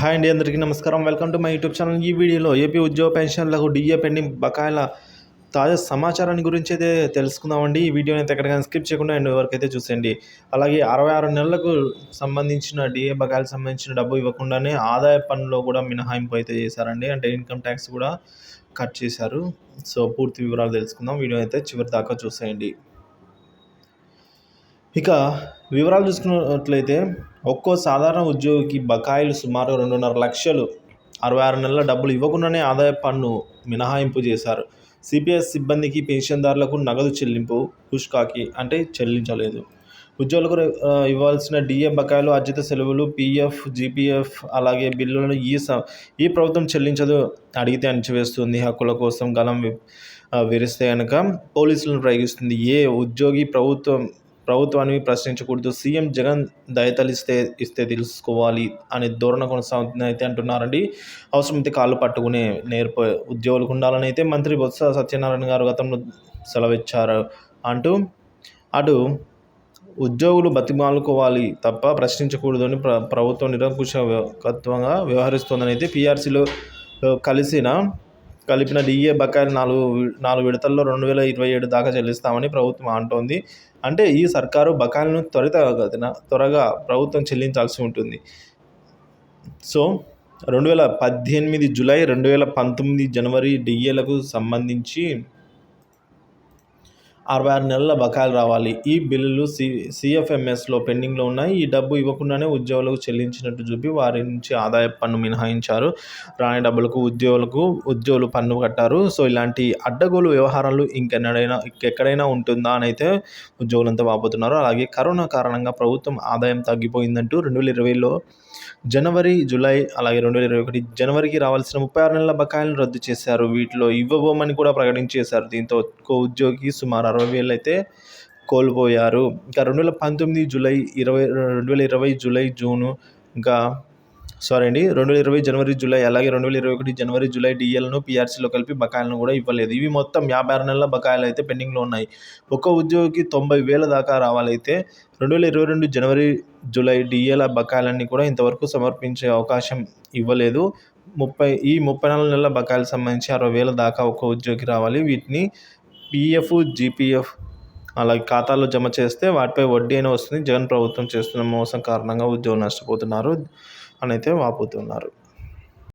Hi అండి, అందరికీ నమస్కారం. Welcome to my YouTube channel. ఈ వీడియోలో ఏపీ ఉద్యోగ పెన్షన్లకు డిఏ పెండింగ్ బకాయిల తాజా సమాచారాన్ని గురించి అయితే తెలుసుకుందామండి. ఈ వీడియోని అయితే ఎక్కడికైనా స్కిప్ చేయకుండా ఎండ్ వరకు అయితే చూసేయండి. అలాగే 66 నెలలకు సంబంధించిన డిఏ బకాయిలకు సంబంధించిన డబ్బు ఇవ్వకుండానే ఆదాయ పన్నులో కూడా మినహాయింపు అయితే చేశారండి. అంటే ఇన్కమ్ ట్యాక్స్ కూడా కట్ చేశారు. సో పూర్తి వివరాలు తెలుసుకుందాం. వీడియో అయితే చివరి దాకా చూసేయండి. ఇక వివరాలు చూసుకున్నట్లయితే ఒక్కో సాధారణ ఉద్యోగికి బకాయిలు సుమారు 2.5 లక్షలు 66 నెలల డబ్బులు ఇవ్వకుండానే ఆదాయ పన్ను మినహాయింపు చేశారు. సిపిఎస్ సిబ్బందికి, పెన్షన్దారులకు నగదు చెల్లింపు పుష్కాకి అంటే చెల్లించలేదు. ఉద్యోగులకు ఇవ్వాల్సిన డిఏ బకాయిలు, అర్జిత సెలవులు, పీఎఫ్, జీపీఎఫ్ అలాగే బిల్లులను ఈ ప్రభుత్వం చెల్లించదు. అడిగితే అణచివేస్తుంది. హక్కుల కోసం గలం విరిస్తే కనుక పోలీసులను ప్రయోగిస్తుంది. ఏ ఉద్యోగి ప్రభుత్వాన్ని ప్రశ్నించకూడదు. సీఎం జగన్ ఇస్తే తెలుసుకోవాలి అనే ధోరణ కొనసాగుతుంది అయితే అంటున్నారండి. అవసరమైతే కాళ్ళు పట్టుకునే ఉద్యోగులకు ఉండాలని అయితే మంత్రి బొత్స సత్యనారాయణ గారు గతంలో సెలవిచ్చారు అంటూ అటు ఉద్యోగులు బతిమాలుకోవాలి తప్ప ప్రశ్నించకూడదు అని ప్రభుత్వం నిరంకుశత్వంగా వ్యవహరిస్తోందని అయితే పీఆర్సీలో కలిపిన డిఏ బకాయిలు 4 విడతల్లో 2027 దాకా చెల్లిస్తామని ప్రభుత్వం అంటోంది. అంటే ఈ సర్కారు బకాయిలను త్వరగా ప్రభుత్వం చెల్లించాల్సి ఉంటుంది. సో 2018 జూలై, 2019 జనవరి డిఏలకు సంబంధించి 66 నెలల బకాయిలు రావాలి. ఈ బిల్లులు సిఎఫ్ఎంఎస్లో పెండింగ్లో ఉన్నాయి. ఈ డబ్బు ఇవ్వకుండానే ఉద్యోగులకు చెల్లించినట్టు చూపి వారి నుంచి ఆదాయ పన్ను మినహాయించారు. రాని డబ్బులకు ఉద్యోగులు పన్ను కట్టారు. సో ఇలాంటి అడ్డగోలు వ్యవహారాలు ఇంకెక్కడైనా ఉంటుందా అని అయితే ఉద్యోగులంతా వాపోతున్నారు. అలాగే కరోనా కారణంగా ప్రభుత్వం ఆదాయం తగ్గిపోయిందంటూ 2020లో జనవరి, జూలై అలాగే 2021 జనవరికి రావాల్సిన 36 నెలల బకాయిలను రద్దు చేశారు. వీటిలో ఇవ్వబోమని కూడా ప్రకటించేశారు. దీంతో ఒక్కో ఉద్యోగికి సుమారు 60,000 అయితే కోల్పోయారు. ఇంకా 2019 జూలై, 2020 జూలై, జూను ఇంకా 2020 జనవరి, జూలై అలాగే 2021 జనవరి, జూలై డిఏలను పీఆర్సీలో కలిపి బకాయిలను కూడా ఇవ్వలేదు. ఇవి మొత్తం 56 నెలల బకాయిలు అయితే పెండింగ్లో ఉన్నాయి. ఒక్కో ఉద్యోగికి 90,000 దాకా రావాలైతే 2022 జనవరి, జూలై డిఏల బకాయిలన్నీ కూడా ఇంతవరకు సమర్పించే అవకాశం ఇవ్వలేదు. 34 నెలల బకాయిలకు సంబంధించి 60,000 దాకా ఒక్కో ఉద్యోగికి రావాలి. వీటిని పీఎఫ్, జీపీఎఫ్ అలాగే ఖాతాలో జమ చేస్తే వాటిపై వడ్డీ అయినా వస్తుంది. జగన్ ప్రభుత్వం చేస్తున్న మోసం కారణంగా ఉద్యోగులు నష్టపోతున్నారు అని అయితే వాపోతున్నారు.